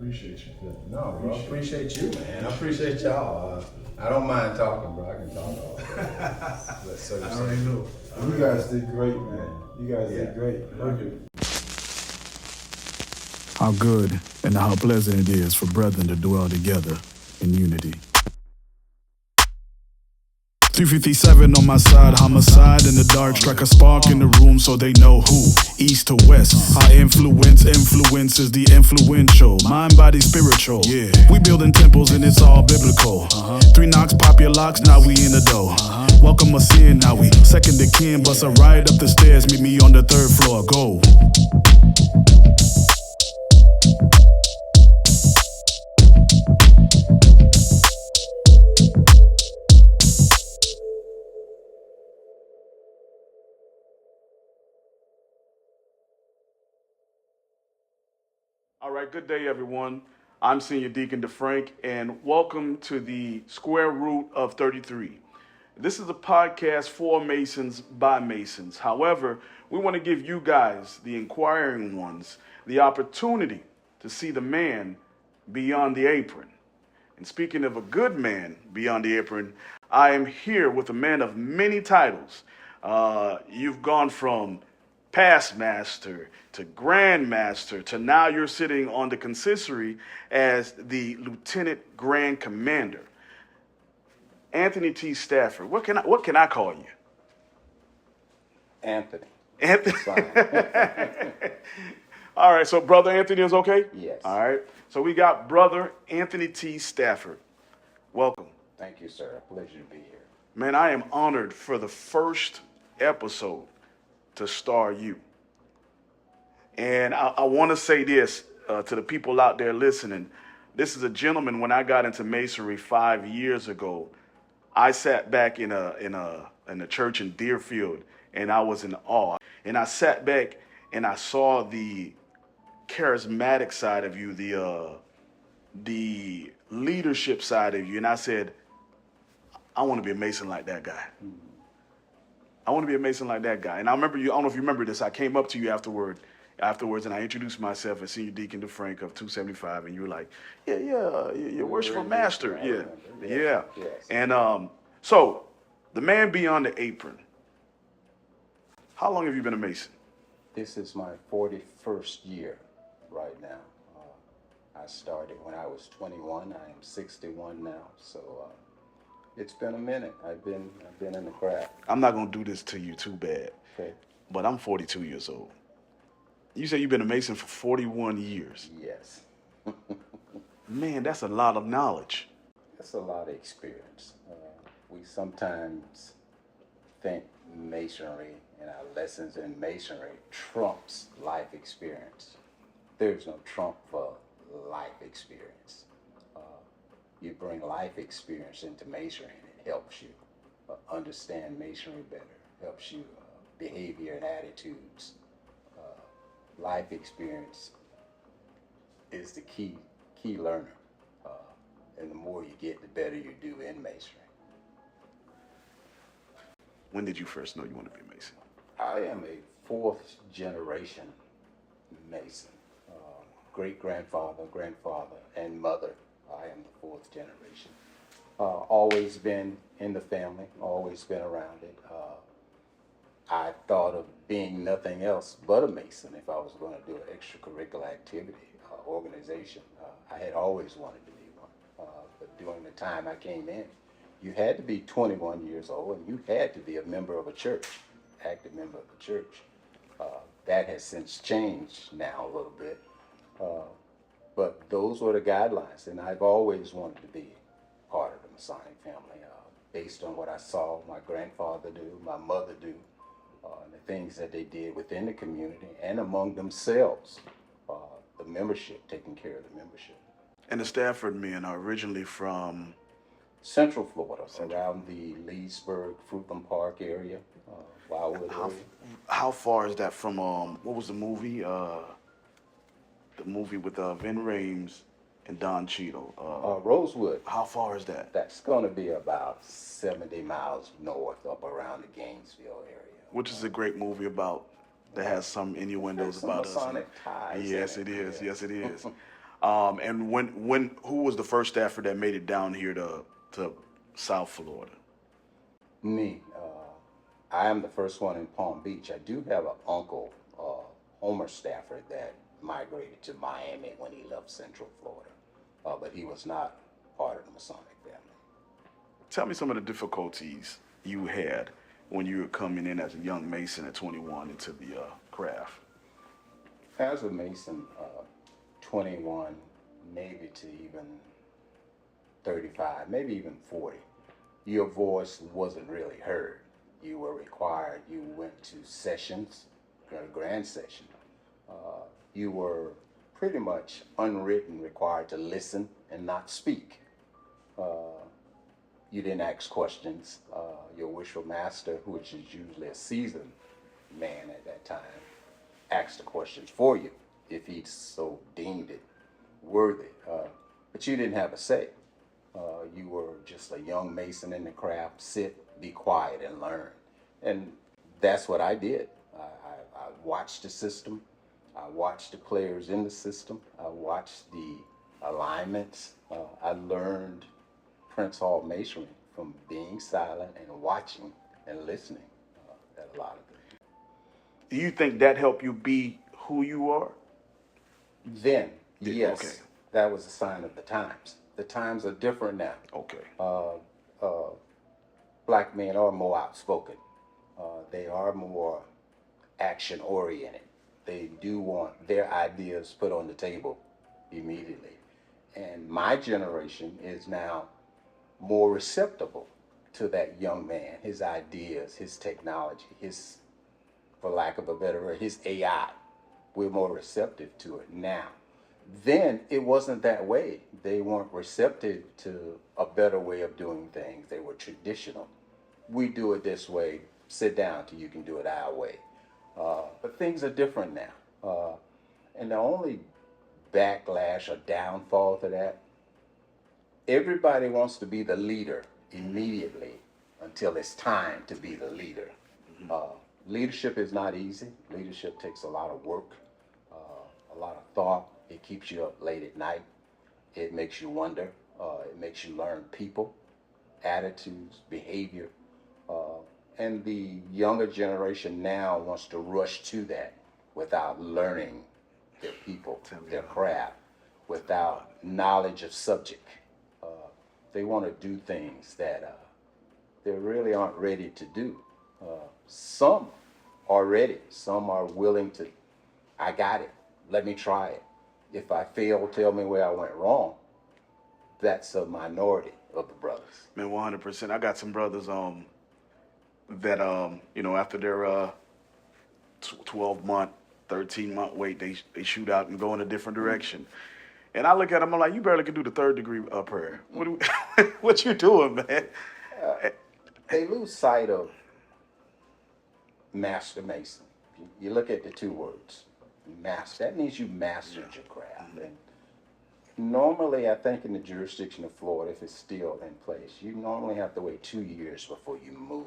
Appreciate you. Yeah. No, bro. Appreciate you, man. I appreciate y'all. I don't mind talking, bro. I can talk all day. I already know. You guys did great, man. You guys did great. How good and how pleasant it is for brethren to dwell together in unity. 357 on my side, homicide in the dark, strike a spark in the room so they know who. East to west, our influence is the influential, mind, body, spiritual. Yeah, we building temples and it's all biblical. 3 knocks, pop your locks, now we in the dough. Welcome us in, now we second to kin, bust a ride up the stairs, meet me on the 3rd floor, go. All right, good day, everyone. I'm Senior Deacon DeFrank, and welcome to the Square Root of 33. This is a podcast for Masons by Masons. However, we want to give you guys, the inquiring ones, the opportunity to see the man beyond the apron. And speaking of a good man beyond the apron, I am here with a man of many titles. You've gone from past master to grand master to now you're sitting on the consistory as the lieutenant grand commander. Anthony T. Stafford. What can I call you? Anthony. Anthony. All right, so Brother Anthony is okay? Yes. All right. So we got Brother Anthony T. Stafford. Welcome. Thank you, sir. A pleasure to be here. Man, I am honored for the first episode to star you. And I want to say this to the people out there listening. This is a gentleman. When I got into Masonry 5 years ago, I sat back in a church in Deerfield, and I was in awe. And I sat back and I saw the charismatic side of you, the leadership side of you, and I said, I want to be a Mason like that guy. I want to be a Mason like that guy. And I remember you, I don't know if you remember this, I came up to you afterwards, and I introduced myself as Senior Deacon DeFrank of 275, and you were like, your worshipful master. Yeah. Yes. And so, the man beyond the apron, how long have you been a Mason? This is my 41st year right now. I started when I was 21. I am 61 now, so it's been a minute. I've been in the craft. I'm not gonna do this to you too bad, Okay. but I'm 42 years old. You say you've been a Mason for 41 years. Yes. Man, that's a lot of knowledge. That's a lot of experience. We sometimes think Masonry and our lessons in Masonry trumps life experience. There's no trump for life experience. You bring life experience into Masonry and it helps you understand Masonry better, helps you behavior and attitudes. Life experience is the key learner. And the more you get, the better you do in Masonry. When did you first know you wanted to be a Mason? I am a 4th generation Mason. Great-grandfather, grandfather, and mother. I am the 4th generation. Always been in the family, always been around it. I thought of being nothing else but a Mason if I was going to do an extracurricular activity, organization. I had always wanted to be one. But during the time I came in, you had to be 21 years old and you had to be a member of a church, active member of the church. That has since changed now a little bit. But those were the guidelines, and I've always wanted to be part of the Masonic family based on what I saw my grandfather do, my mother do, and the things that they did within the community and among themselves, the membership, taking care of the membership. And the Stafford men are originally from? Central Florida, around the Leesburg, Fruitland Park area, Wildwood area. How far is that from, what was the movie? The movie with Vin Rames and Don Cheadle. Rosewood. How far is that? That's going to be about 70 miles north up around the Gainesville area. Which is a great movie about, that has some innuendos some about us. Masonic ties. Yes, it is. Yes, it is. And who was the first Stafford that made it down here to South Florida? Me. I am the first one in Palm Beach. I do have an uncle, Homer Stafford, that migrated to Miami when he left Central Florida, but he was not part of the Masonic family. Tell me some of the difficulties you had when you were coming in as a young Mason at 21 into the craft. As a Mason, 21, maybe to even 35, maybe even 40, your voice wasn't really heard. You were required, you went to sessions, grand session. You were pretty much unwritten, required to listen and not speak. You didn't ask questions. Your wishful master, which is usually a seasoned man at that time, asked the questions for you if he so deemed it worthy. But you didn't have a say. You were just a young Mason in the craft. Sit, be quiet, and learn. And that's what I did. I watched the system. I watched the players in the system. I watched the alignments. I learned Prince Hall Masonry from being silent and watching and listening at a lot of things. Do you think that helped you be who you are? Then, yes, okay. That was a sign of the times. The times are different now. Okay. Black men are more outspoken. They are more action-oriented. They do want their ideas put on the table immediately. And my generation is now more receptible to that young man, his ideas, his technology, his, for lack of a better word, his AI. We're more receptive to it now. Then it wasn't that way. They weren't receptive to a better way of doing things. They were traditional. We do it this way. Sit down till you can do it our way. But things are different now. And the only backlash or downfall to that, everybody wants to be the leader immediately until it's time to be the leader. Leadership is not easy. Leadership takes a lot of work, a lot of thought. It keeps you up late at night. It makes you wonder. It makes you learn people, attitudes, behavior. And the younger generation now wants to rush to that without learning their people, their craft, without knowledge of subject. They want to do things that they really aren't ready to do. Some are ready. Some are willing to, I got it. Let me try it. If I fail, tell me where I went wrong. That's a minority of the brothers. Man, 100%. I got some brothers that after their 12-month, 13-month wait, they shoot out and go in a different direction. And I look at them, I'm like, you barely can do the third degree prayer. What you doing, man? They lose sight of Master Mason. You look at the two words, master. That means you mastered your craft. And normally, I think in the jurisdiction of Florida, if it's still in place, you normally have to wait 2 years before you move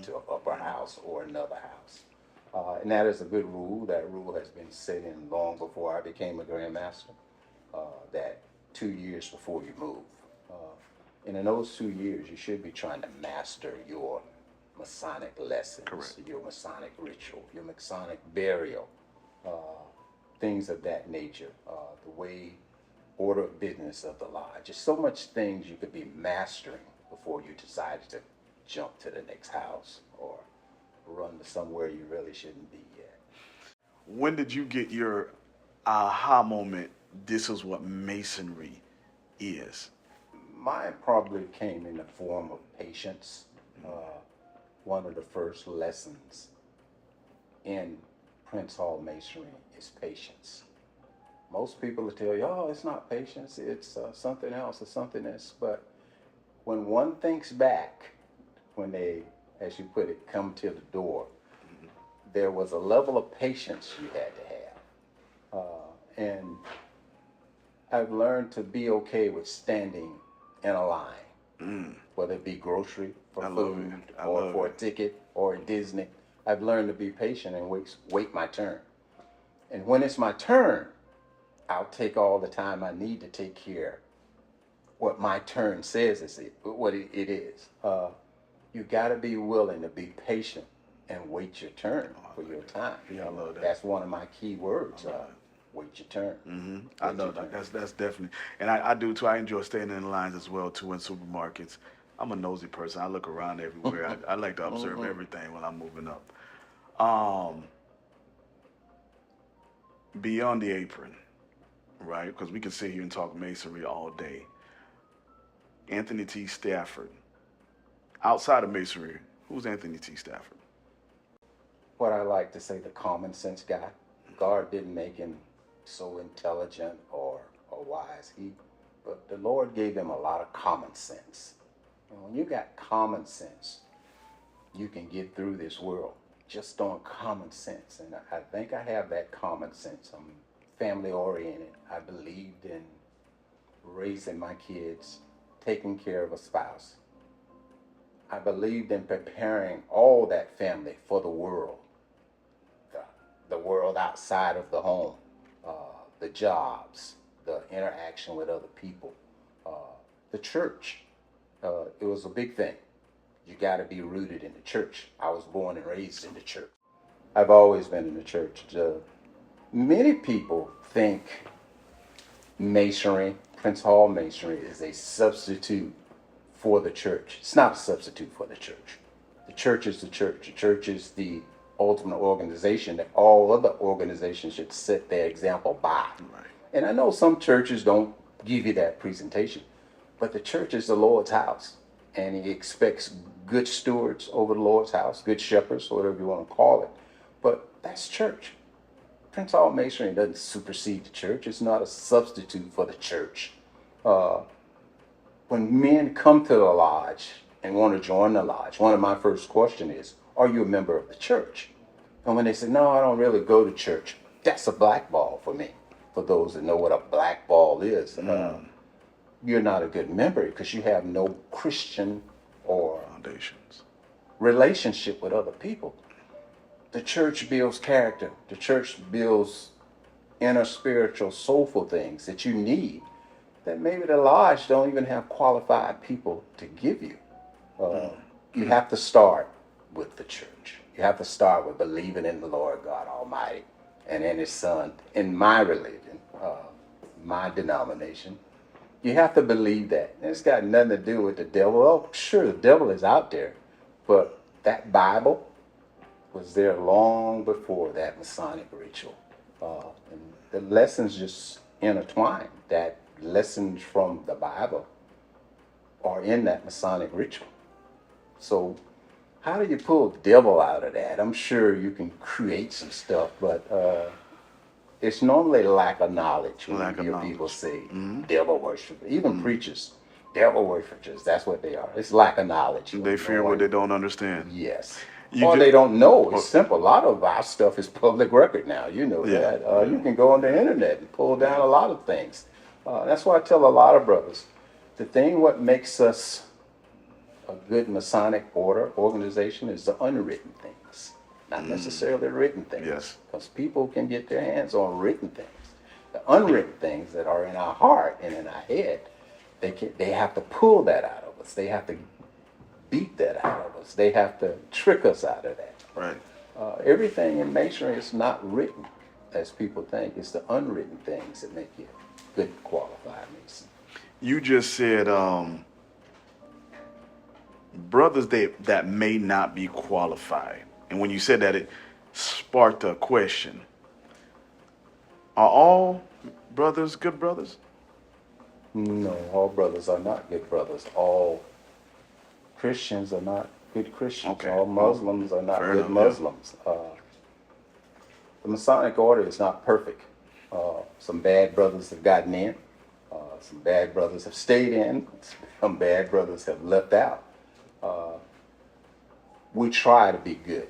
to an upper house or another house. And that is a good rule. That rule has been set in long before I became a Grand Master, that 2 years before you move. And in those 2 years, you should be trying to master your Masonic lessons, correct, your Masonic ritual, your Masonic burial, things of that nature, the way, order of business of the lodge. Just so much things you could be mastering before you decided to jump to the next house or run to somewhere you really shouldn't be yet. When did you get your aha moment, this is what Masonry is? Mine probably came in the form of patience. One of the first lessons in Prince Hall Masonry is patience. Most people will tell you, oh, it's not patience, it's something else or something else. But when one thinks back, when they, as you put it, come to the door, there was a level of patience you had to have. And I've learned to be okay with standing in a line, whether it be grocery, for food, or for a ticket, or at Disney. I've learned to be patient and wait my turn. And when it's my turn, I'll take all the time I need to take care what my turn says what it is. You got to be willing to be patient and wait your turn for your time. Yeah, I love that. That's one of my key words. Wait your turn. Mm-hmm. I know that. That's definitely, and I do too. I enjoy staying in the lines as well too in supermarkets. I'm a nosy person. I look around everywhere. I like to observe everything when I'm moving up. Beyond the apron, right? Because we can sit here and talk masonry all day. Anthony T. Stafford. Outside of masonry, who's Anthony T. Stafford? What I like to say, the common sense guy. God didn't make him so intelligent or wise. But the Lord gave him a lot of common sense. And when you got common sense, you can get through this world just on common sense. And I think I have that common sense. I'm family oriented. I believed in raising my kids, taking care of a spouse. I believed in preparing all that family for the world, the world outside of the home, the jobs, the interaction with other people, the church. It was a big thing. You got to be rooted in the church. I was born and raised in the church. I've always been in the church. Many people think Masonry, Prince Hall Masonry, is a substitute for the church. It's not a substitute for the church. The church is the church. The church is the ultimate organization that all other organizations should set their example by. Right. And I know some churches don't give you that presentation, but the church is the Lord's house, and he expects good stewards over the Lord's house, good shepherds, whatever you want to call it. But that's church. Prince Hall Masonry doesn't supersede the church. It's not a substitute for the church. When men come to the lodge and want to join the lodge, one of my first questions is, are you a member of the church? And when they say, no, I don't really go to church, that's a blackball for me. For those that know what a blackball is, you're not a good member because you have no Christian or foundations relationship with other people. The church builds character. The church builds inner spiritual, soulful things that you need that maybe the lodge don't even have qualified people to give you. You have to start with the church. You have to start with believing in the Lord God Almighty and in his Son. In my religion, my denomination, you have to believe that. And it's got nothing to do with the devil. Oh, sure, the devil is out there. But that Bible was there long before that Masonic ritual. And the lessons just intertwine. That lessons from the Bible are in that Masonic ritual. So how do you pull the devil out of that? I'm sure you can create some stuff, but it's normally lack of knowledge when you hear people say devil worship. Even preachers, devil worshippers, that's what they are. It's lack of knowledge. They fear what they don't understand. Yes. They don't know. It's simple. A lot of our stuff is public record now. You know that. You can go on the internet and pull down a lot of things. That's why I tell a lot of brothers, the thing what makes us a good Masonic organization is the unwritten things, not necessarily written things. Yes. Because people can get their hands on written things. The unwritten things that are in our heart and in our head, they have to pull that out of us. They have to beat that out of us. They have to trick us out of that. Right. Everything in Masonry is not written as people think. It's the unwritten things that make you a good qualified Mason. You just said brothers that may not be qualified. And when you said that, it sparked a question. Are all brothers good brothers? No, all brothers are not good brothers. All Christians are not good Christians. Okay. All Muslims are not Fair good enough, Muslims. The Masonic order is not perfect. Some bad brothers have gotten in. Some bad brothers have stayed in. Some bad brothers have left out. We try to be good.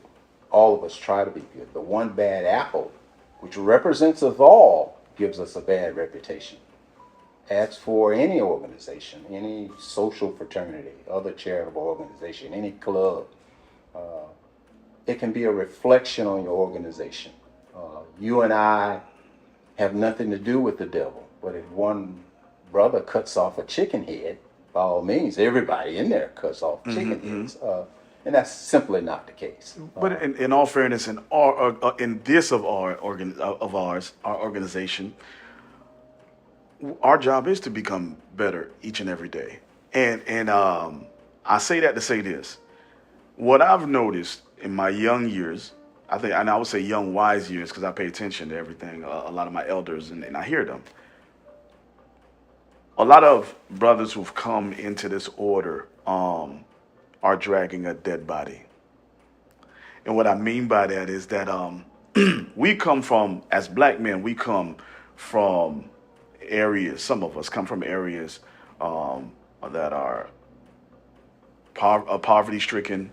All of us try to be good. The one bad apple, which represents us all, gives us a bad reputation. As for any organization, any social fraternity, other charitable organization, any club, it can be a reflection on your organization. You and I have nothing to do with the devil. But if one brother cuts off a chicken head, by all means, everybody in there cuts off chicken heads. And that's simply not the case. But in all fairness, in this of our organization, our job is to become better each and every day. And I say that to say this: what I've noticed in my young years, and I would say young wise years, because I pay attention to everything. A lot of my elders, and I hear them. A lot of brothers who've come into this order are dragging a dead body. And what I mean by that is that we come from, as black men, we come from areas, some of us come from areas that are poverty-stricken.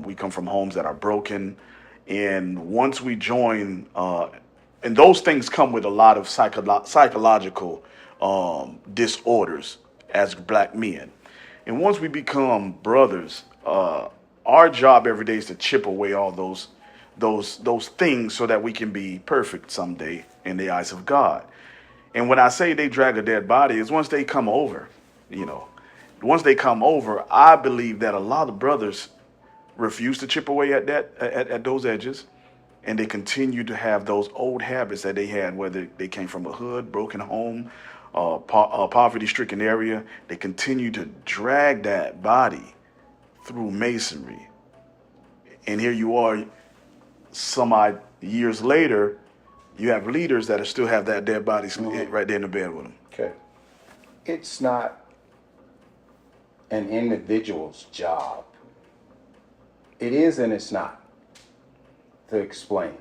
We come from homes that are broken. And once we join, and those things come with a lot of psychological disorders as black men. And once we become brothers, our job every day is to chip away all those things so that we can be perfect someday in the eyes of God. And when I say they drag a dead body, is once they come over, once they come over, I believe that a lot of brothers refuse to chip away at those edges, and they continue to have those old habits that they had, whether they came from a hood, broken home, poverty-stricken area. They continue to drag that body through Masonry. And here you are, some odd years later, you have leaders that still have that dead body right there in the bed with them. Okay. It's not an individual's job. It is and it's not, to explain.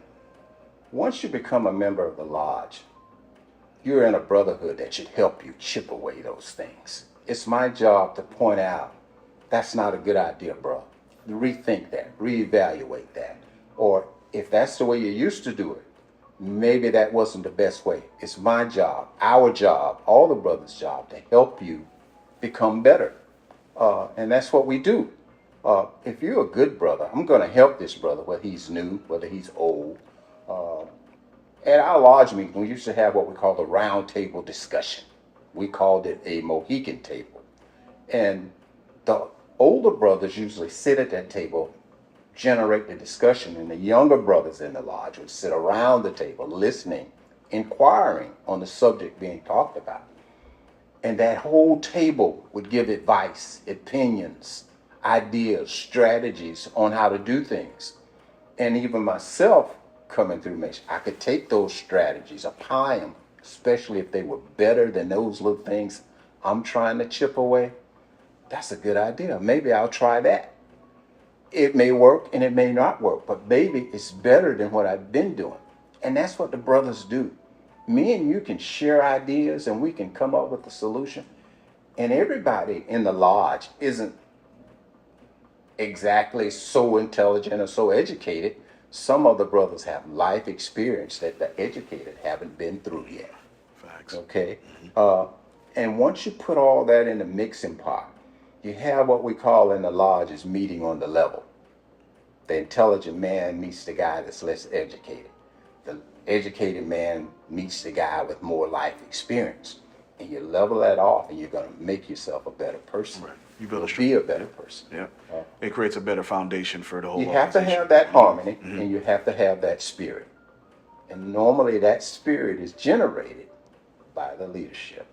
Once you become a member of the lodge, you're in a brotherhood that should help you chip away those things. It's my job to point out, that's not a good idea, bro. Rethink that, reevaluate that. Or if that's the way you used to do it, maybe that wasn't the best way. It's my job, our job, all the brothers' job to help you become better. And that's what we do. If you're a good brother, I'm going to help this brother, whether he's new, whether he's old. At our lodge meeting, we used to have what we call the round table discussion. We called it a Mohican table. And the older brothers usually sit at that table, generate the discussion, and the younger brothers in the lodge would sit around the table listening, inquiring on the subject being talked about. And that whole table would give advice, opinions, ideas, strategies on how to do things. And even myself coming through Mason, I could take those strategies, apply them, especially if they were better than those little things I'm trying to chip away. That's a good idea. Maybe I'll try that. It may work and it may not work, but maybe it's better than what I've been doing. And that's what the brothers do. Me and you can share ideas and we can come up with a solution. And everybody in the lodge isn't exactly so intelligent or so educated. Some of the brothers have life experience that the educated haven't been through yet. Facts. Okay? And once you put all that in the mixing pot, you have what we call in the lodge is meeting on the level. The intelligent man meets the guy that's less educated. The educated man meets the guy with more life experience. And you level that off and you're going to make yourself a better person. Right. You build be a better person. Yeah. It creates a better foundation for the whole You have to have that harmony and you have to have that spirit. And normally that spirit is generated by the leadership.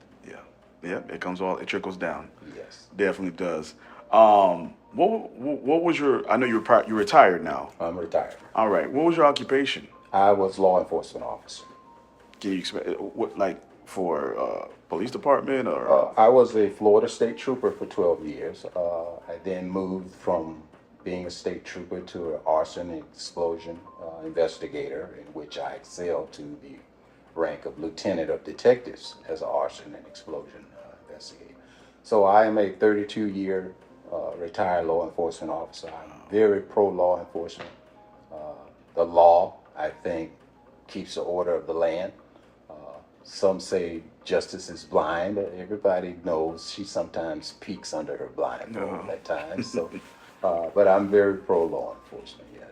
Yeah, it trickles down. Yes. Definitely does. What was your, I know you're retired now. I'm retired. All right. What was your occupation? I was law enforcement officer. Can you expect, for police department or? I was a Florida state trooper for 12 years. I then moved from being a state trooper to an arson and explosion investigator, in which I excelled to the rank of lieutenant of detectives as an arson and explosion investigator. So I am a 32-year retired law enforcement officer. I'm very pro law enforcement. The law, I think, keeps the order of the land. Some say justice is blind. Everybody knows she sometimes peeks under her blindfold at times. So, but I'm very pro law enforcement. Yes.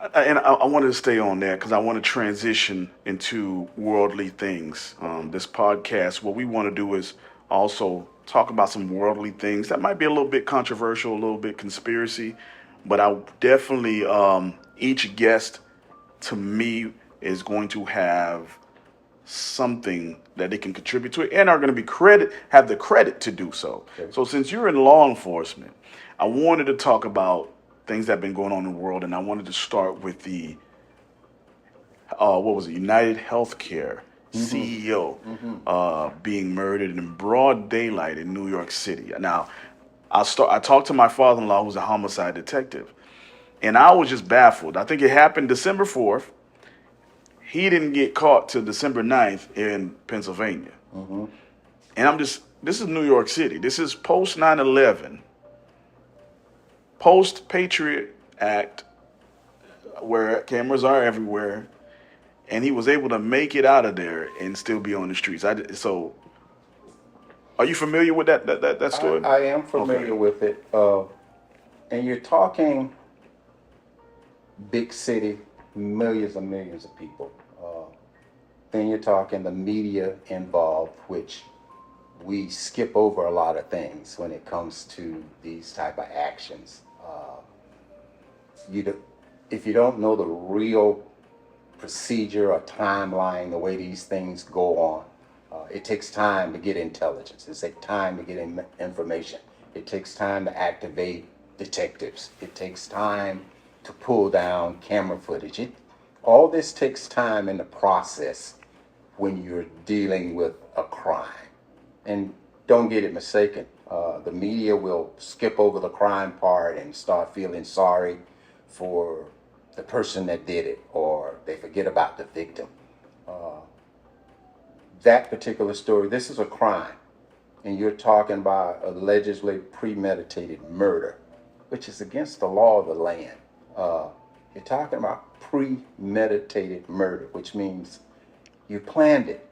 I wanted to stay on that because I want to transition into worldly things. This podcast, what we want to do is also talk about some worldly things that might be a little bit controversial, a little bit conspiracy, but I definitely, each guest to me is going to have something that they can contribute to it and are going to be have the credit to do so. Okay. So since you're in law enforcement, I wanted to talk about things that have been going on in the world, and I wanted to start with the what was it, United Healthcare CEO being murdered in broad daylight in New York City. Now, I talked to my father-in-law, who's a homicide detective, and I was just baffled. I think it happened December 4th. He didn't get caught till December 9th in Pennsylvania. And this is New York City. This is post 9/11, post Patriot Act, where cameras are everywhere. And he was able to make it out of there and still be on the streets. So, are you familiar with that story? I am familiar with it. And you're talking big city, millions and millions of people. Then you're talking the media involved, which we skip over a lot of things when it comes to these type of actions. If you don't know the real procedure or timeline, the way these things go on, it takes time to get intelligence. It takes time to get information. It takes time to activate detectives. It takes time to pull down camera footage. All this takes time in the process when you're dealing with a crime. And don't get it mistaken. The media will skip over the crime part and start feeling sorry for the person that did it, or they forget about the victim. That particular story, this is a crime, and you're talking about allegedly premeditated murder, which is against the law of the land. You're talking about premeditated murder, which means you planned it.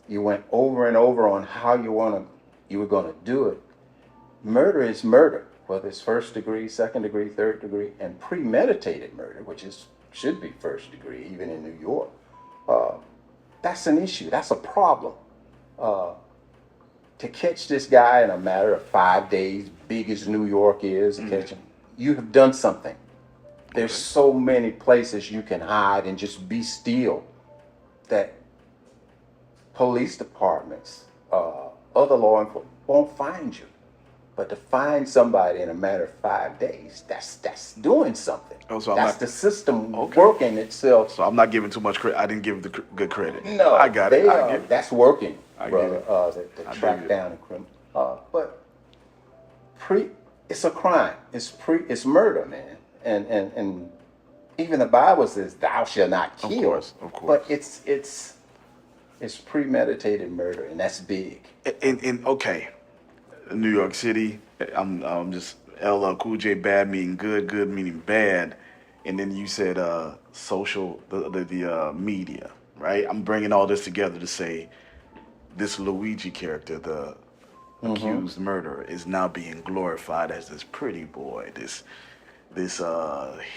You went over and over on how you were going to do it. Murder is murder, whether it's first degree, second degree, third degree, and premeditated murder, which should be first degree, even in New York. That's an issue. That's a problem. To catch this guy in a matter of 5 days, big as New York is, catch him, you have done something. There's so many places you can hide and just be still that police departments, other law enforcement won't find you. But to find somebody in a matter of 5 days, that's doing something. That's the system working itself. So I'm not giving too much credit. I didn't give the good credit. No, I got it. That's working, I brother. To track down a criminal. But it's a crime. It's murder, man. And even the Bible says, "Thou shalt not kill." Of course. But it's premeditated murder, and that's big. And okay, New York City. I'm just LL Cool J, bad meaning good, good meaning bad, and then you said the media, right? I'm bringing all this together to say this Luigi character, the accused murderer, is now being glorified as this pretty boy, this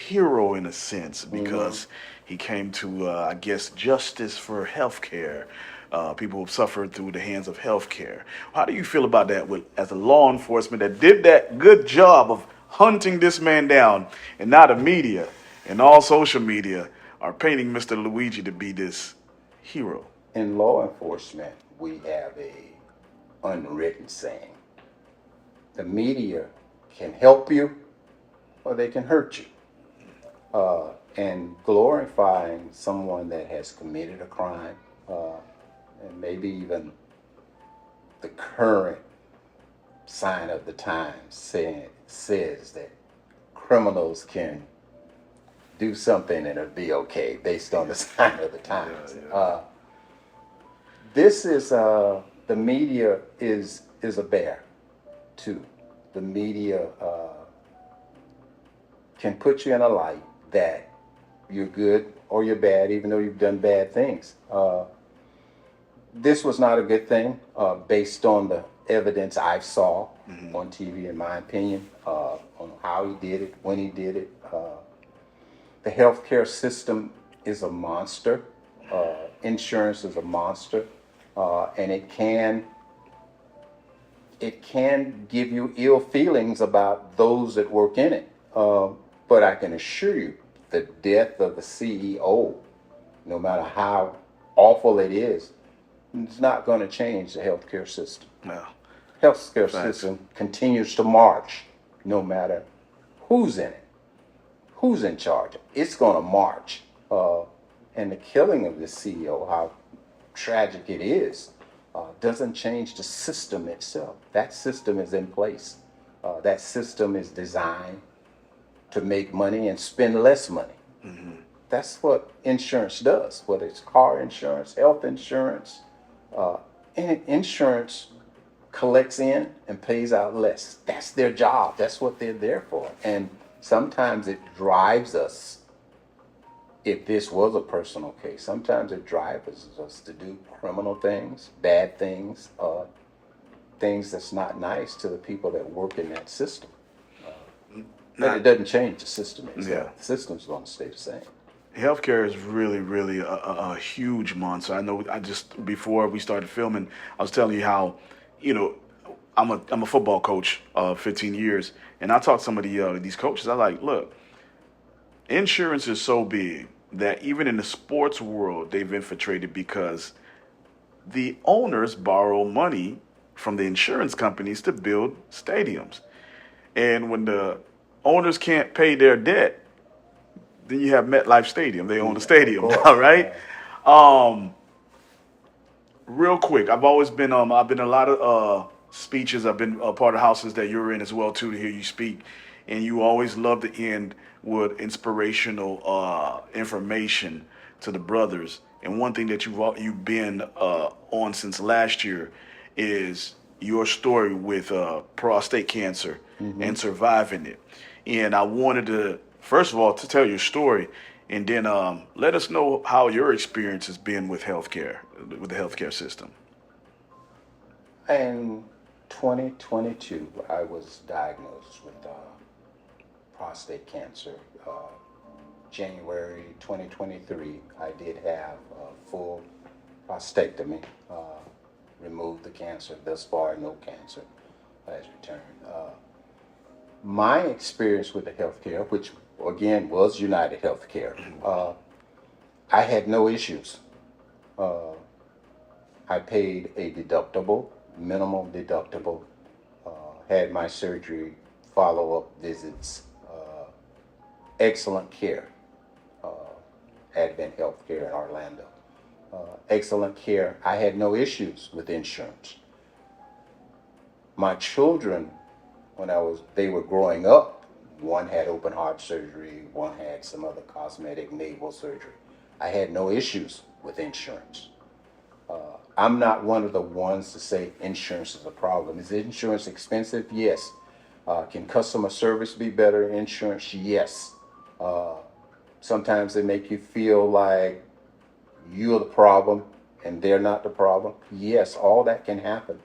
hero in a sense, because he came to I guess justice for healthcare. People who suffered through the hands of healthcare. How do you feel about that as a law enforcement that did that good job of hunting this man down, and now the media and all social media are painting Mr. Luigi to be this hero? In law enforcement, we have a unwritten saying. The media can help you or they can hurt you. And glorifying someone that has committed a crime, and maybe even the current sign of the times says that criminals can do something and it'll be okay based on the sign of the times. This is the media is a bear too. The media can put you in a light that you're good or you're bad, even though you've done bad things. This was not a good thing based on the evidence I saw on TV, in my opinion, on how he did it, when he did it. The healthcare system is a monster. Insurance is a monster, and it can give you ill feelings about those that work in it. But I can assure you, the death of the CEO, no matter how awful it is, it's not going to change the healthcare system. No. Healthcare system continues to march, no matter who's in it, who's in charge. It's going to march. And the killing of the CEO, how tragic it is, doesn't change the system itself. That system is in place. That system is designed to make money and spend less money. Mm-hmm. That's what insurance does, whether it's car insurance, health insurance. And insurance collects in and pays out less. That's their job. That's what they're there for. And sometimes it drives us, if this was a personal case, sometimes it drives us to do criminal things, bad things, things that's not nice to the people that work in that system. But it doesn't change the system itself. Yeah. The system's going to stay the same. Healthcare is really, really a huge monster. I know. Before we started filming, I was telling you how, I'm a football coach, 15 years, and I talk to some of these coaches. I like, look, insurance is so big that even in the sports world, they've infiltrated because the owners borrow money from the insurance companies to build stadiums. And when the owners can't pay their debt, then you have MetLife Stadium. They own the stadium now, right? Real quick, I've been in a lot of speeches. I've been a part of houses that you're in as well, too, to hear you speak. And you always love to end with inspirational information to the brothers. And one thing that you've been on since last year is your story with prostate cancer and surviving it. And I wanted to, first of all, to tell your story, and then let us know how your experience has been with healthcare, with the healthcare system. In 2022, I was diagnosed with prostate cancer. January 2023, I did have a full prostatectomy, removed the cancer. Thus far, no cancer has returned. My experience with the healthcare, which again was United Healthcare, I had no issues. I paid a deductible, minimal deductible, had my surgery, follow-up visits, excellent care. Advent Healthcare in Orlando. Excellent care. I had no issues with insurance. My children, when they were growing up, one had open heart surgery, one had some other cosmetic navel surgery. I had no issues with insurance. I'm not one of the ones to say insurance is a problem. Is insurance expensive? Yes. Can customer service be better in insurance? Yes. Sometimes they make you feel like you're the problem and they're not the problem. Yes, all that can happen.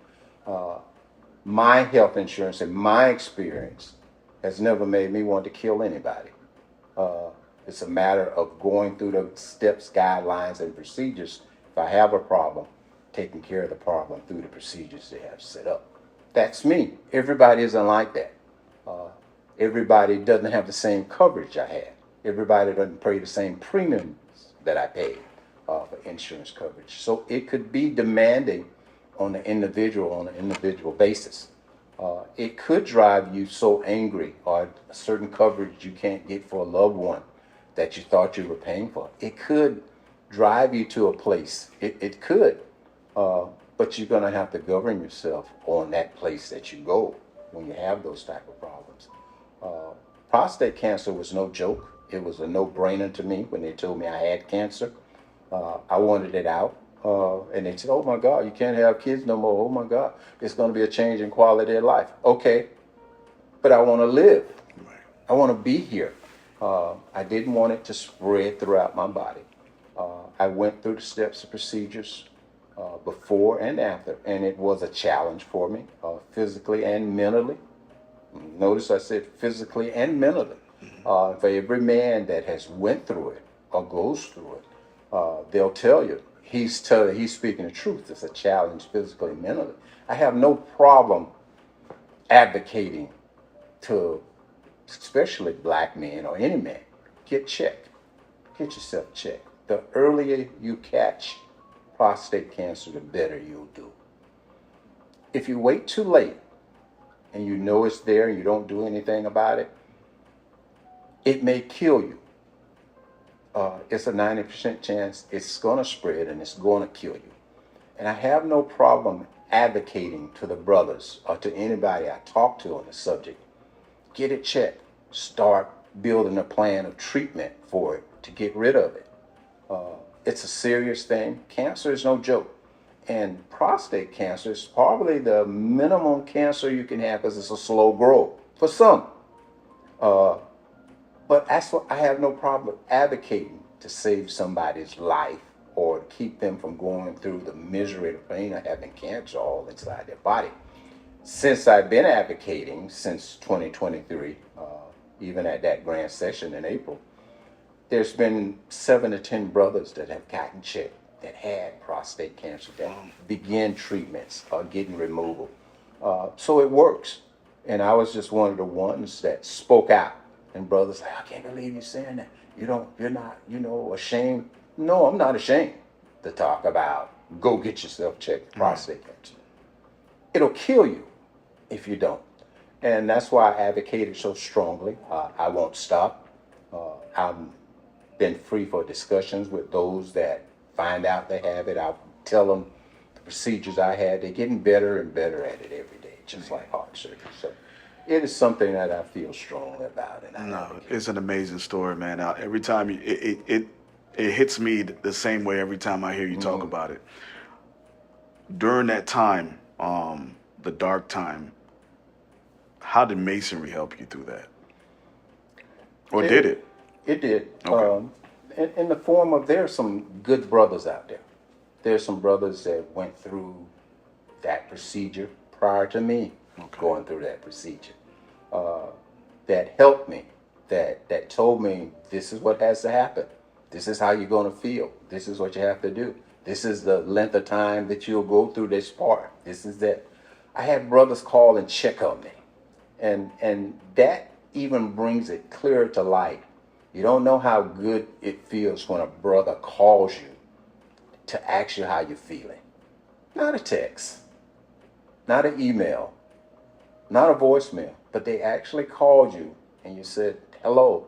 My health insurance and my experience has never made me want to kill anybody. It's a matter of going through the steps, guidelines, and procedures. If I have a problem, taking care of the problem through the procedures they have set up. That's me. Everybody isn't like that. Everybody doesn't have the same coverage I had. Everybody doesn't pay the same premiums that I paid for insurance coverage. So it could be demanding on an individual basis. It could drive you so angry, or a certain coverage you can't get for a loved one that you thought you were paying for. It could drive you to a place. It could. But you're going to have to govern yourself on that place that you go when you have those type of problems. Prostate cancer was no joke. It was a no-brainer to me when they told me I had cancer. I wanted it out. And they said, oh my God, you can't have kids no more. Oh my God, it's going to be a change in quality of life. Okay, but I want to live. I want to be here. I didn't want it to spread throughout my body. I went through the steps and procedures before and after, and it was a challenge for me, physically and mentally. Notice I said physically and mentally. For every man that has went through it or goes through it, they'll tell you he's speaking the truth. It's a challenge physically and mentally. I have no problem advocating to, especially black men or any man, get checked. Get yourself checked. The earlier you catch prostate cancer, the better you'll do. If you wait too late and you know it's there and you don't do anything about it, it may kill you. It's a 90% chance it's going to spread and it's going to kill you. And I have no problem advocating to the brothers or to anybody I talk to on the subject. Get it checked. Start building a plan of treatment for it to get rid of it. It's a serious thing. Cancer is no joke. And prostate cancer is probably the minimum cancer you can have because it's a slow growth for some. But that's what I have no problem advocating to save somebody's life or to keep them from going through the misery and pain of having cancer all inside their body. Since I've been advocating since 2023, even at that grand session in April, there's been 7 to 10 brothers that have gotten checked that had prostate cancer that began treatments or getting removal. So it works. And I was just one of the ones that spoke out. And brothers like, I can't believe you're saying that. You're not, ashamed. No, I'm not ashamed to talk about go get yourself checked for prostate cancer. It'll kill you if you don't. And that's why I advocated so strongly. I won't stop. I've been free for discussions with those that find out they have it. I'll tell them the procedures I had. They're getting better and better at it every day, just like heart surgery. So it is something that I feel strongly about. And it's an amazing story, man. Every time it hits me the same way every time I hear you talk about it. During that time, the dark time, how did Masonry help you through that? Or did it? It did. Okay. In the form of, there's some good brothers out there. There's some brothers that went through that procedure prior to me going through that procedure. That helped me, that told me this is what has to happen. This is how you're going to feel. This is what you have to do. This is the length of time that you'll go through this part. This is that. I had brothers call and check on me. And that even brings it clearer to light. You don't know how good it feels when a brother calls you to ask you how you're feeling. Not a text, not an email, not a voicemail, but they actually called you and you said, hello,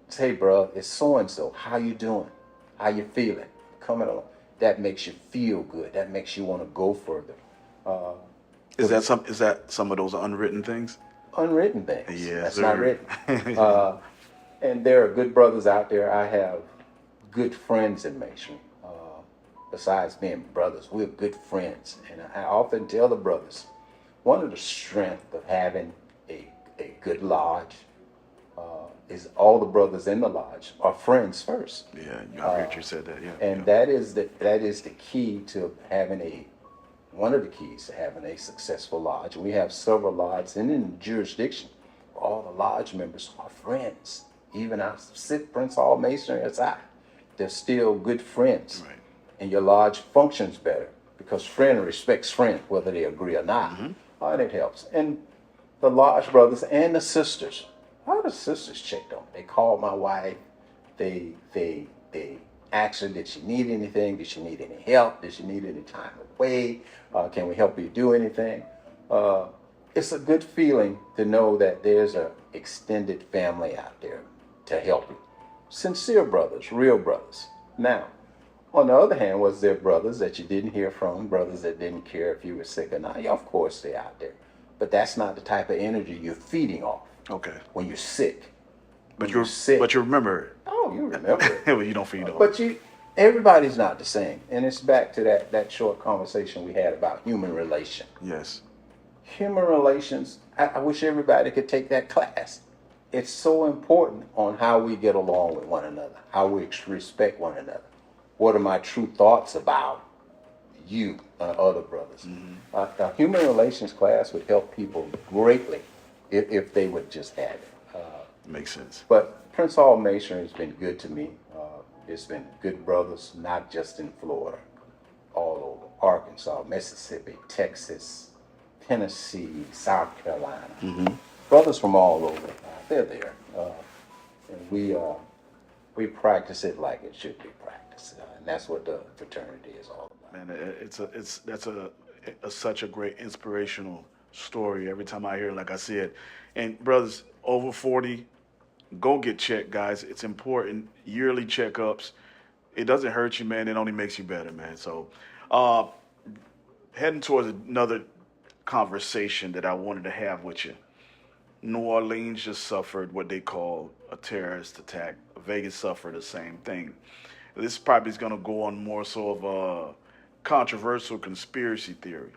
say, bro, it's so-and-so. How you doing? How you feeling? Coming along. That makes you feel good. That makes you want to go further. Is that some of those unwritten things? Unwritten things. Yeah, that's sir. not written. And there are good brothers out there. I have good friends in Masonry. Besides being brothers, we're good friends. And I often tell the brothers, one of the strengths of having a good lodge is all the brothers in the lodge are friends first. Yeah, I heard you said that. Yeah, and that is the key to having one of the keys to having a successful lodge. We have several lodges, and in the jurisdiction, all the lodge members are friends. Even our Prince Hall Masonry aside, they're still good friends. Right. And your lodge functions better because friend respects friend, whether they agree or not. And it helps. And the lodge brothers and the sisters, how the sisters checked on me. They called my wife. They asked her, did she need anything? Did she need any help? Did she need any time away? Can we help you do anything? It's a good feeling to know that there's an extended family out there to help you. Sincere brothers, real brothers. Now, on the other hand, was there brothers that you didn't hear from, brothers that didn't care if you were sick or not? Yeah, of course they're out there. But that's not the type of energy you're feeding off. Okay. When you're sick. But you remember it. Oh, you remember it. Well, you don't feed off. But everybody's not the same. And it's back to that short conversation we had about human relation. Yes. Human relations, I wish everybody could take that class. It's so important on how we get along with one another, how we respect one another. What are my true thoughts about you and other brothers? A human relations class would help people greatly if they would just have it. Makes sense. But Prince Hall Masonry has been good to me. It's been good brothers, not just in Florida, all over Arkansas, Mississippi, Texas, Tennessee, South Carolina. Brothers from all over, they're there. And we practice it like it should be practiced. And that's what the fraternity is all about. Man, that's such a great inspirational story. Every time I hear it, like I said, and brothers over 40, go get checked, guys. It's important. Yearly checkups. It doesn't hurt you, man. It only makes you better, man. So, heading towards another conversation that I wanted to have with you. New Orleans just suffered what they call a terrorist attack. Vegas suffered the same thing. This probably is going to go on more so of a controversial conspiracy theory.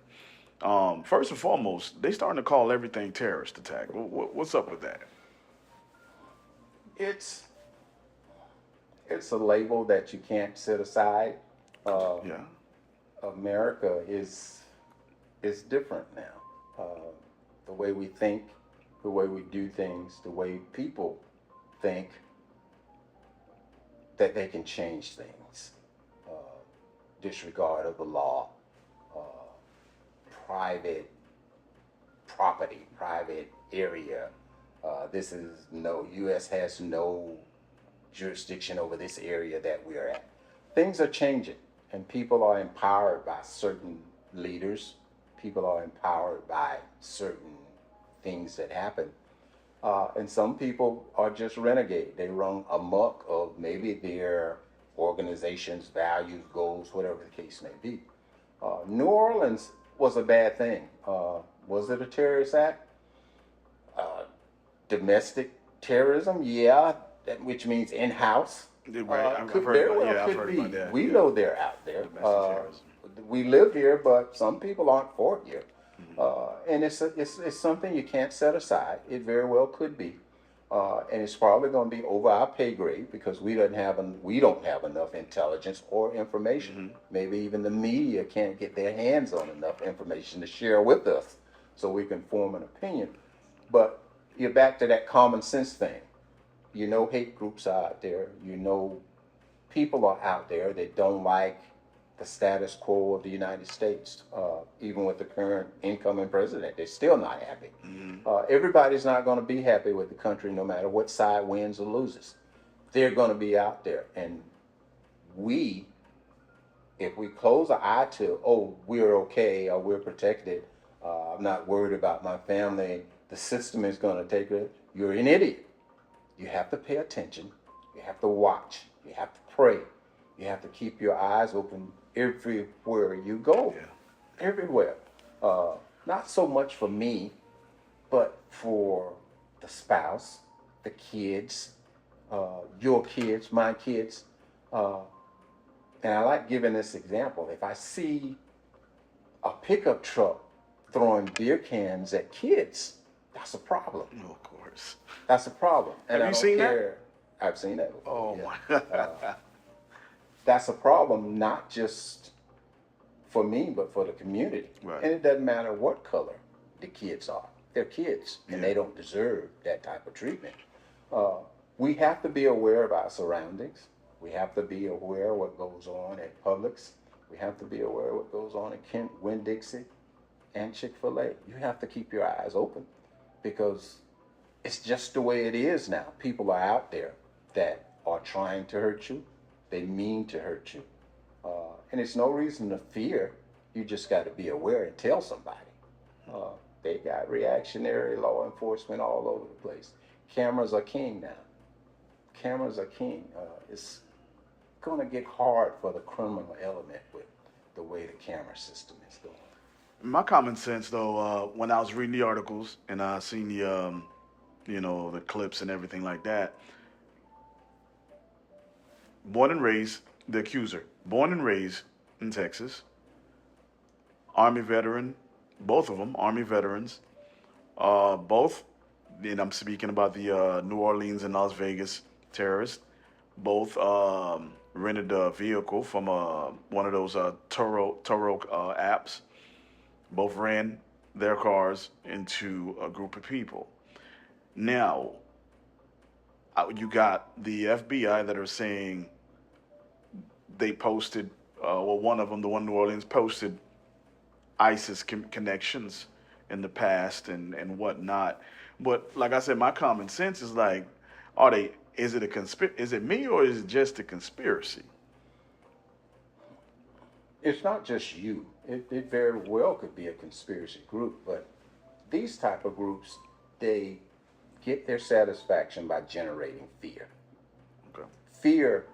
First and foremost, they starting to call everything terrorist attack. What's up with that? It's a label that you can't set aside. Yeah. America is different now. The way we think, the way we do things, the way people think that they can change things. Disregard of the law, private property, private area. U.S. has no jurisdiction over this area that we are at. Things are changing, and people are empowered by certain leaders. People are empowered by certain things that happen. And some people are just renegade. They run amok of maybe their organization's values, goals, whatever the case may be. New Orleans was a bad thing. Was it a terrorist act? Domestic terrorism, yeah, which means in-house. Right. Could very well could be. We know they're out there. We live here, but some people aren't for here. And it's something you can't set aside. It very well could be. And it's probably going to be over our pay grade because we don't have enough intelligence or information. Maybe even the media can't get their hands on enough information to share with us so we can form an opinion. But you're back to that common sense thing. You know hate groups are out there. You know people are out there that don't like the status quo of the United States. Even with the current incoming president, they're still not happy. Everybody's not going to be happy with the country no matter what side wins or loses. They're going to be out there. And if we close our eye to, oh, we're okay or we're protected, I'm not worried about my family, the system is going to take it, you're an idiot. You have to pay attention. You have to watch. You have to pray. You have to keep your eyes open everywhere you go. Yeah. Everywhere. Not so much for me, but for the spouse, the kids, your kids, my kids. And I like giving this example. If I see a pickup truck throwing beer cans at kids, that's a problem. Oh, of course. That's a problem. And Have you seen that? I've seen that before. Oh, yeah. my. That's a problem, not just for me, but for the community. Right. And it doesn't matter what color the kids are. They're kids, and they don't deserve that type of treatment. We have to be aware of our surroundings. We have to be aware of what goes on at Publix. We have to be aware of what goes on at Kent, Winn-Dixie, and Chick-fil-A. You have to keep your eyes open because it's just the way it is now. People are out there that are trying to hurt you. They mean to hurt you. And it's no reason to fear. You just got to be aware and tell somebody. They got reactionary law enforcement all over the place. Cameras are king now. Cameras are king. It's going to get hard for the criminal element with the way the camera system is going. My common sense, though, when I was reading the articles and I seen the, the clips and everything like that, born and raised, the accuser, born and raised in Texas, Army veteran, both of them, Army veterans, both, and I'm speaking about the New Orleans and Las Vegas terrorists, both rented a vehicle from one of those Turo apps. Both ran their cars into a group of people. Now, you got the FBI that are saying they posted, well, one of them, the one in New Orleans, posted ISIS connections in the past and whatnot. But like I said, my common sense is like, are they? Is it Is it me or is it just a conspiracy? It's not just you. It very well could be a conspiracy group, but these type of groups, they get their satisfaction by generating fear. Okay. Fear,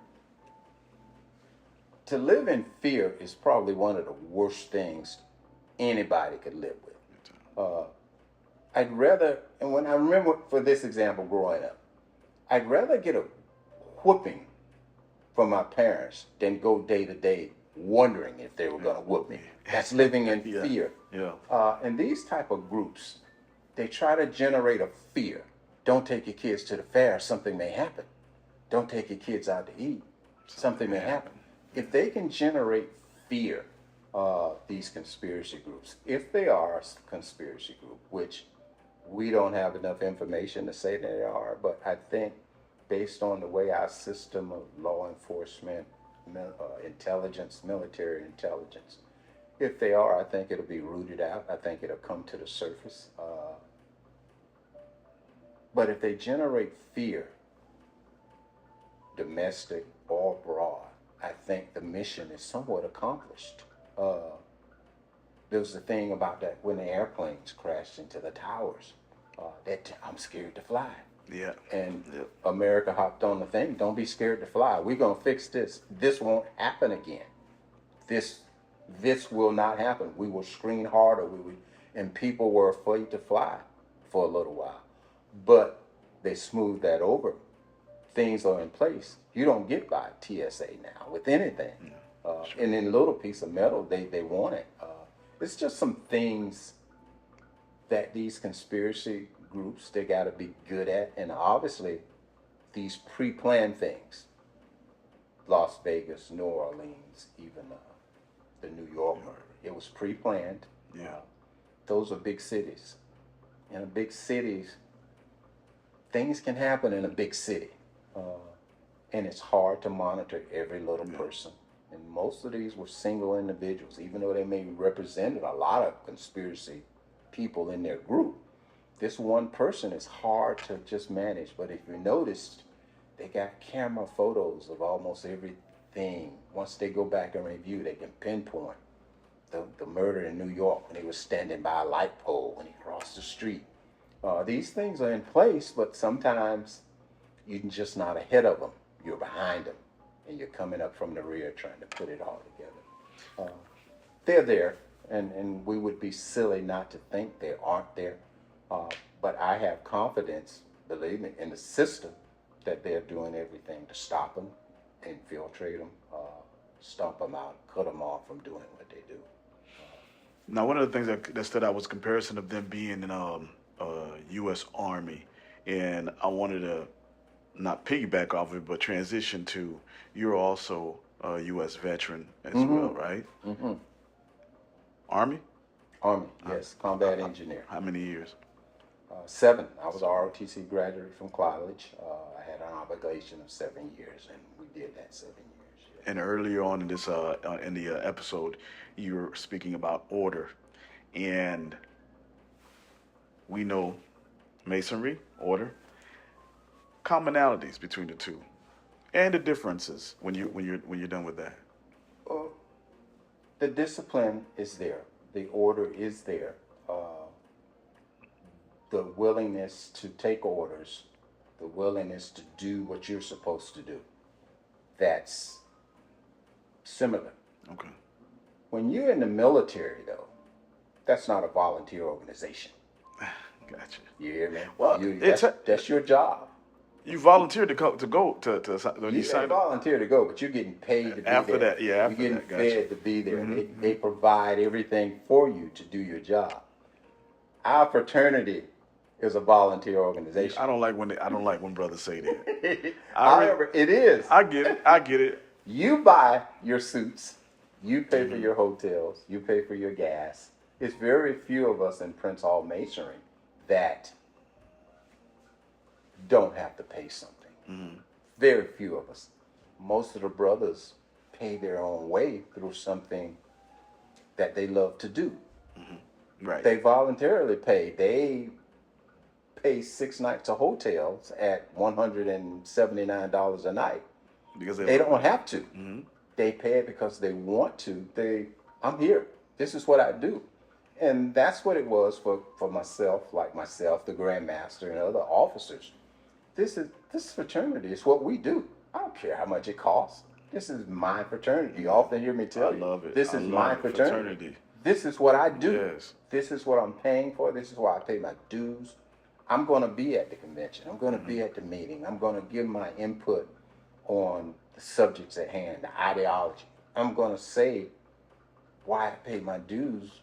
to live in fear is probably one of the worst things anybody could live with. I'd rather, and when I remember for this example growing up, I'd rather get a whooping from my parents than go day to day wondering if they were going to whoop me. That's living in fear. Yeah. And these type of groups, they try to generate a fear. Don't take your kids to the fair, something may happen. Don't take your kids out to eat, something may happen. If they can generate fear, these conspiracy groups, if they are a conspiracy group, which we don't have enough information to say they are, but I think based on the way our system of law enforcement, intelligence, military intelligence, if they are, I think it'll be rooted out. I think it'll come to the surface. But if they generate fear, domestic or abroad, I think the mission is somewhat accomplished. There was a thing about that when the airplanes crashed into the towers, that I'm scared to fly. Yeah. And America hopped on the thing. Don't be scared to fly. We're going to fix this. This won't happen again. This will not happen. We will screen harder. And people were afraid to fly for a little while. But they smoothed that over. Things are in place. You don't get by TSA now with anything. Sure. And in a little piece of metal, they want it. It's just some things that these conspiracy groups, they got to be good at. And obviously, these pre-planned things, Las Vegas, New Orleans, even the New York murder, it was pre-planned. Yeah. Those are big cities. In big cities, things can happen in a big city. And it's hard to monitor every little person. And most of these were single individuals, even though they may represented a lot of conspiracy people in their group. This one person is hard to just manage. But if you noticed, they got camera photos of almost everything. Once they go back and review, they can pinpoint the murder in New York when he was standing by a light pole when he crossed the street. These things are in place, but sometimes you're just not ahead of them. You're behind them, and you're coming up from the rear trying to put it all together. They're there, and we would be silly not to think they aren't there. But I have confidence, believe me, in the system that they're doing everything to stop them, infiltrate them, stomp them out, cut them off from doing what they do. Now, one of the things that stood out was comparison of them being in U.S. Army, and I wanted to not piggyback off of it, but transition to you're also a U.S. veteran as well, right? Mm-hmm. Army? Army, yes, combat engineer. How many years? 7. I was a ROTC graduate from college. I had an obligation of 7 years, and we did that 7 years. Yeah. And earlier on in this in the episode, you were speaking about order, and we know Masonry, order, commonalities between the two, and the differences when you're done with that. The discipline is there. The order is there. The willingness to take orders, the willingness to do what you're supposed to do. That's similar. Okay. When you're in the military, though, that's not a volunteer organization. Gotcha. You hear me? Well, that's your job. You volunteered to go to when You signed volunteer to go, but you're getting paid to be after there. that. Yeah, after you're getting that. Gotcha. fed to be there. Mm-hmm. They provide everything for you to do your job. Our fraternity is a volunteer organization. I don't like when brothers say that. However, it is. I get it. You buy your suits, you pay for your hotels, you pay for your gas. It's very few of us in Prince Hall Masonry that don't have to pay something. Very few of us. Most of the brothers pay their own way through something that they love to do. Right. They voluntarily pay. They pay 6 nights of hotels at $179 a night. Because They don't have to. Mm-hmm. They pay it because they want to. I'm here. This is what I do. And that's what it was for myself, the Grandmaster, and other officers. This fraternity is what we do. I don't care how much it costs. This is my fraternity. You often hear me tell you. I love it. This I is love my it. fraternity. This is what I do. Yes. This is what I'm paying for. This is why I pay my dues. I'm going to be at the convention. I'm going to be at the meeting. I'm going to give my input on the subjects at hand, the ideology. I'm going to say why I pay my dues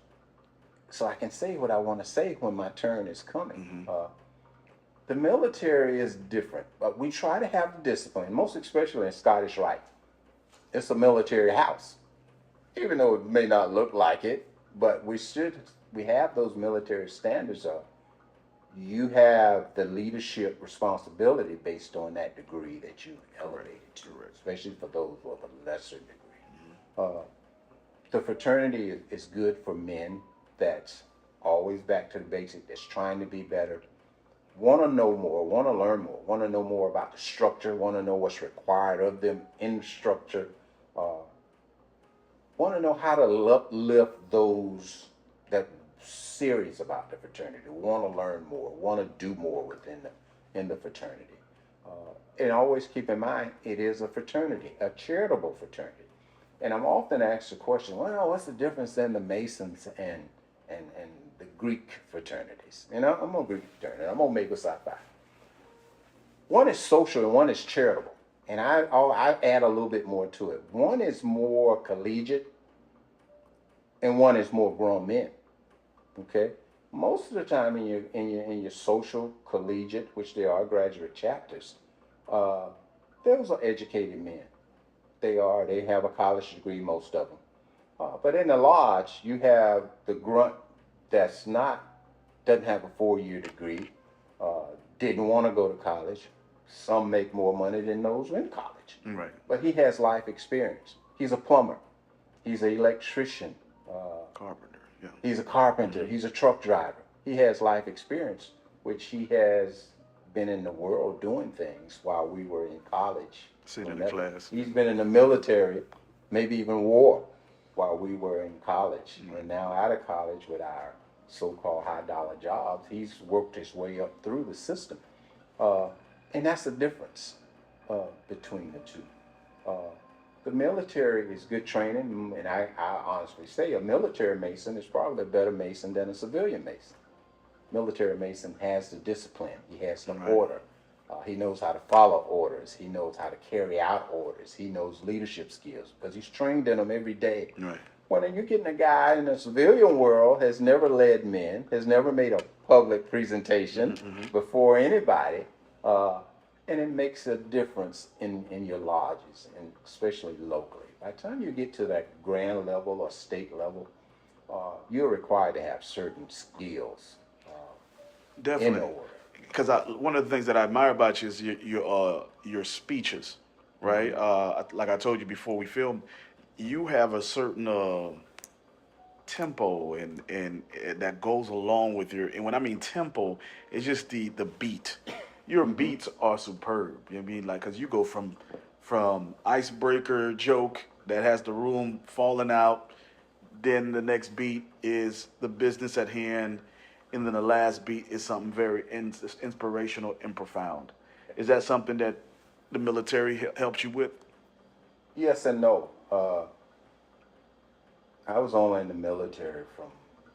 so I can say what I want to say when my turn is coming. The military is different, but we try to have discipline, most especially in Scottish Rite. It's a military house, even though it may not look like it, but we have those military standards of you have the leadership responsibility based on that degree that you elevated to, especially for those with a lesser degree. The fraternity is good for men that's always back to the basic, that's trying to be better, want to know more, want to learn more, want to know more about the structure, want to know what's required of them in the structure, want to know how to uplift those that serious about the fraternity, want to learn more, want to do more in the fraternity. And always keep in mind, it is a fraternity, a charitable fraternity. And I'm often asked the question, well, what's the difference in the Masons and the Greek fraternities? You know, I'm a Greek fraternity. I'm Omega Psi Phi. One is social and one is charitable. And I add a little bit more to it. One is more collegiate and one is more grown men. Okay? Most of the time in your social collegiate, which they are graduate chapters, those are educated men. They have a college degree, most of them. But in the lodge, you have the grunt doesn't have a 4-year degree, didn't want to go to college. Some make more money than those in college. Right. But he has life experience. He's a plumber. He's an electrician. Carpenter. Yeah. He's a carpenter. He's a truck driver. He has life experience, which he has been in the world doing things while we were in college. Sitting in the class. He's been in the military, maybe even war, while we were in college. Mm-hmm. And now out of college with our so-called high-dollar jobs, he's worked his way up through the system. And that's the difference between the two. The military is good training, and I honestly say a military Mason is probably a better Mason than a civilian Mason. Military Mason has the discipline. He has the order. He knows how to follow orders. He knows how to carry out orders. He knows leadership skills because he's trained in them every day. Right. When you're getting a guy in the civilian world, has never led men, has never made a public presentation before anybody, and it makes a difference in your lodges, and especially locally. By the time you get to that grand level or state level, you're required to have certain skills. Definitely. Because one of the things that I admire about you is your speeches, right? Like I told you before we filmed, you have a certain tempo and that goes along with your. And when I mean tempo, it's just the beat. Your beats are superb. You know what I mean? Like, because you go from icebreaker joke that has the room falling out, then the next beat is the business at hand, and then the last beat is something very inspirational and profound. Is that something that the military helps you with? Yes and no. I was only in the military from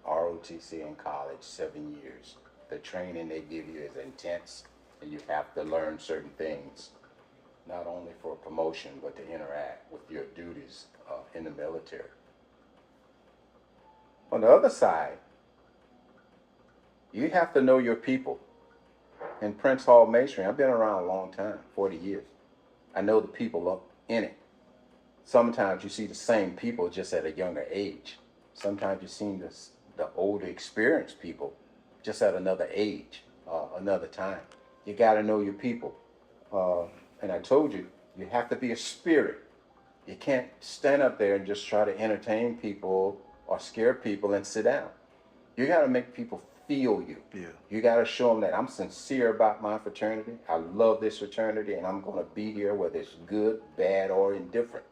ROTC in college, 7 years. The training they give you is intense, and you have to learn certain things, not only for promotion, but to interact with your duties in the military. On the other side, you have to know your people. In Prince Hall Masonry, I've been around a long time, 40 years. I know the people up in it. Sometimes you see the same people just at a younger age. Sometimes you see the older, experienced people just at another age, another time. You got to know your people. And I told you, you have to be a spirit. You can't stand up there and just try to entertain people or scare people and sit down. You got to make people feel you. Yeah. You got to show them that I'm sincere about my fraternity. I love this fraternity, and I'm going to be here whether it's good, bad, or indifferent.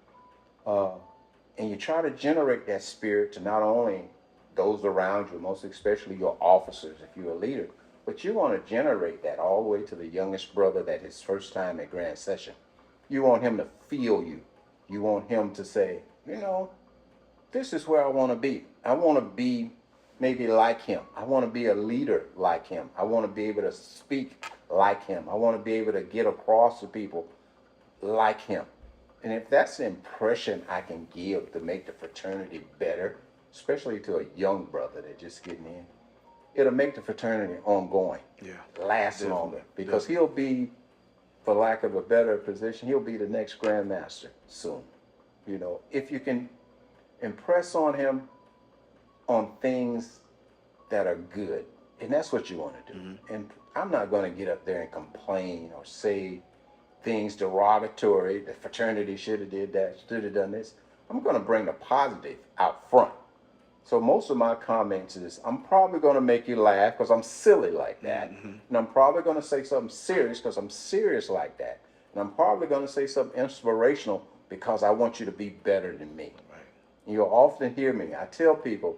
And you try to generate that spirit to not only those around you, most especially your officers if you're a leader, but you want to generate that all the way to the youngest brother that his first time at Grand Session. You want him to feel you. You want him to say, you know, this is where I want to be. I want to be maybe like him. I want to be a leader like him. I want to be able to speak like him. I want to be able to get across to people like him. And if that's the impression I can give to make the fraternity better, especially to a young brother that's just getting in, it'll make the fraternity ongoing, last longer. Because he'll be, for lack of a better position, he'll be the next Grandmaster soon. You know, if you can impress on him on things that are good, and that's what you want to do. Mm-hmm. And I'm not going to get up there and complain or say things derogatory. The fraternity should have did that, should have done this. I'm going to bring the positive out front. So most of my comments is, I'm probably going to make you laugh because I'm silly like that. Mm-hmm. And I'm probably going to say something serious because I'm serious like that. And I'm probably going to say something inspirational because I want you to be better than me. Right. And you'll often hear me. I tell people,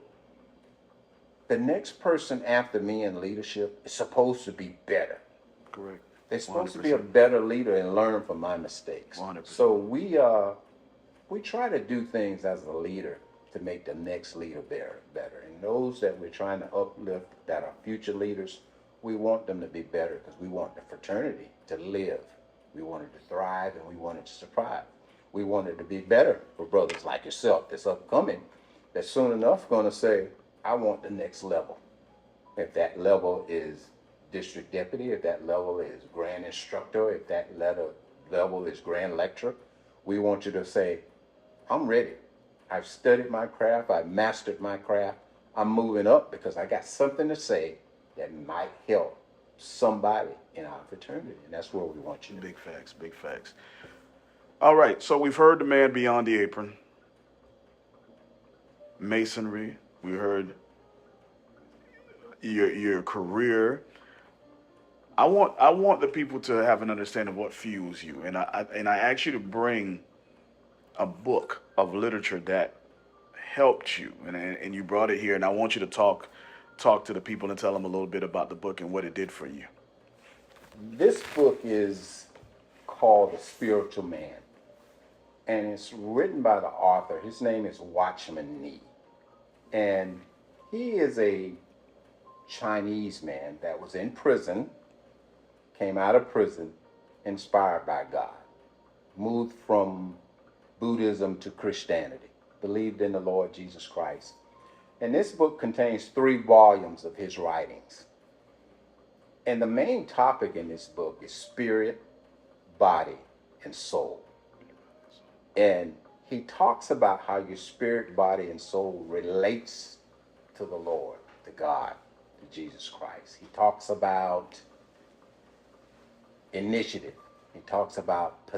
the next person after me in leadership is supposed to be better. Correct. They're supposed 100%. to be a better leader and learn from my mistakes. 100%. So we try to do things as a leader to make the next leader better. And those that we're trying to uplift that are future leaders, we want them to be better because we want the fraternity to live. We want it to thrive and we want it to survive. We want it to be better for brothers like yourself that's upcoming, that's soon enough going to say, I want the next level. If that level is district deputy, if that level is grand instructor, if that level is grand lecturer, we want you to say, I'm ready. I've studied my craft. I've mastered my craft. I'm moving up because I got something to say that might help somebody in our fraternity. And that's where we want you to be. Big facts, big facts. All right, so we've heard the man beyond the apron. Masonry. We heard your career. I want the people to have an understanding of what fuels you. And I asked you to bring a book of literature that helped you, and you brought it here, and I want you to talk to the people and tell them a little bit about the book and what it did for you. This book is called The Spiritual Man, and it's written by the author. His name is Watchman Nee, and he is a Chinese man that was in prison, came out of prison, inspired by God, moved from Buddhism to Christianity, believed in the Lord Jesus Christ. And this book contains 3 volumes of his writings. And the main topic in this book is spirit, body, and soul. And he talks about how your spirit, body, and soul relates to the Lord, to God, to Jesus Christ. He talks about initiative. He talks about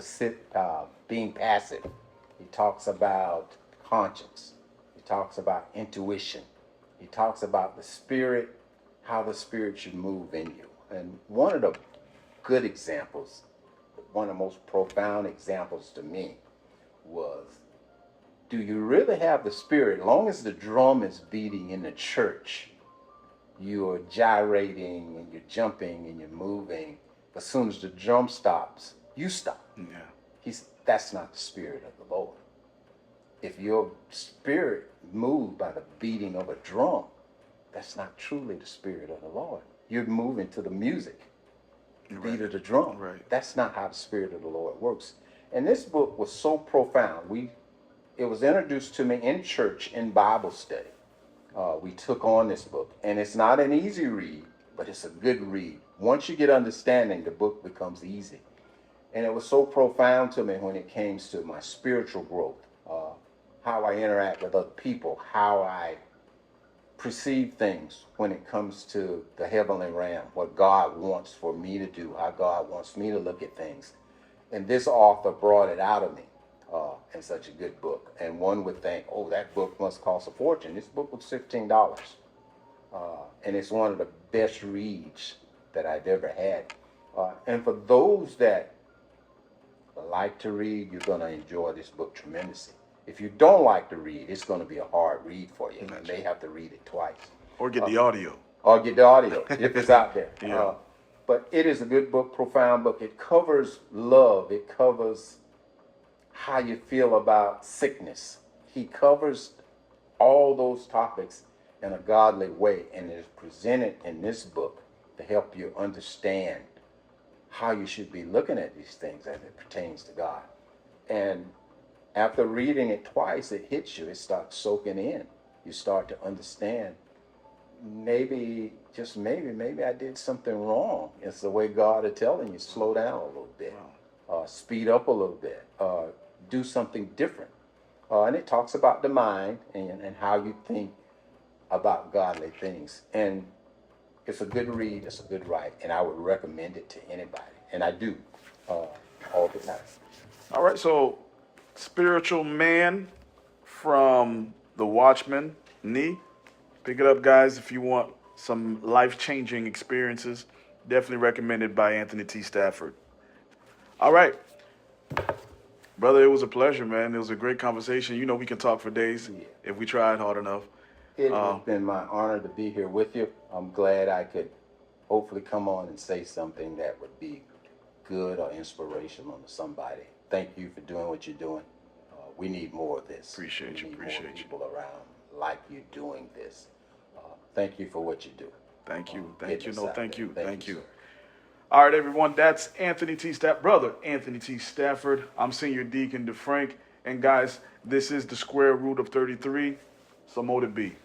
being passive. He talks about conscience. He talks about intuition. He talks about the spirit, how the spirit should move in you. And one of the good examples, one of the most profound examples to me was, do you really have the spirit? As long as the drum is beating in the church, you're gyrating and you're jumping and you're moving. As soon as the drum stops, you stop. Yeah. That's not the spirit of the Lord. If your spirit moved by the beating of a drum, that's not truly the spirit of the Lord. You're moving to the music, the beat of the drum. Right. That's not how the spirit of the Lord works. And this book was so profound. It was introduced to me in church in Bible study. We took on this book, and it's not an easy read, but it's a good read. Once you get understanding, the book becomes easy. And it was so profound to me when it came to my spiritual growth, how I interact with other people, how I perceive things when it comes to the heavenly realm, what God wants for me to do, how God wants me to look at things. And this author brought it out of me in such a good book. And one would think, oh, that book must cost a fortune. This book was $15. And it's one of the best reads that I've ever had. And for those that like to read, you're going to enjoy this book tremendously. If you don't like to read, it's going to be a hard read for you. You may have to read it twice. Or get the audio. Or get the audio, if it's out there. Yeah. But it is a good book, profound book. It covers love. It covers how you feel about sickness. He covers all those topics in a godly way, and it is presented in this book to help you understand how you should be looking at these things as it pertains to God. And after reading it twice, it hits you. It starts soaking in. You start to understand, maybe, just maybe I did something wrong. It's the way God is telling you, slow down a little bit, speed up a little bit, do something different. And it talks about the mind and how you think about godly things. And it's a good read, it's a good write, and I would recommend it to anybody. And I do, all the time. All right, so Spiritual Man from The Watchman, Nee. Pick it up, guys, if you want some life-changing experiences. Definitely recommended by Anthony T. Stafford. All right. Brother, it was a pleasure, man. It was a great conversation. You know we can talk for days if we tried hard enough. It has been my honor to be here with you. I'm glad I could hopefully come on and say something that would be good or inspirational to somebody. Thank you for doing what you're doing. We need more of this. Appreciate you. More people around like you doing this. Thank you for what you do. Thank you. Thank you. Thank you. Sir. All right, everyone. That's Brother Anthony T. Stafford. I'm Senior Deacon DeFrank. And guys, this is the square root of 33. So mote it be.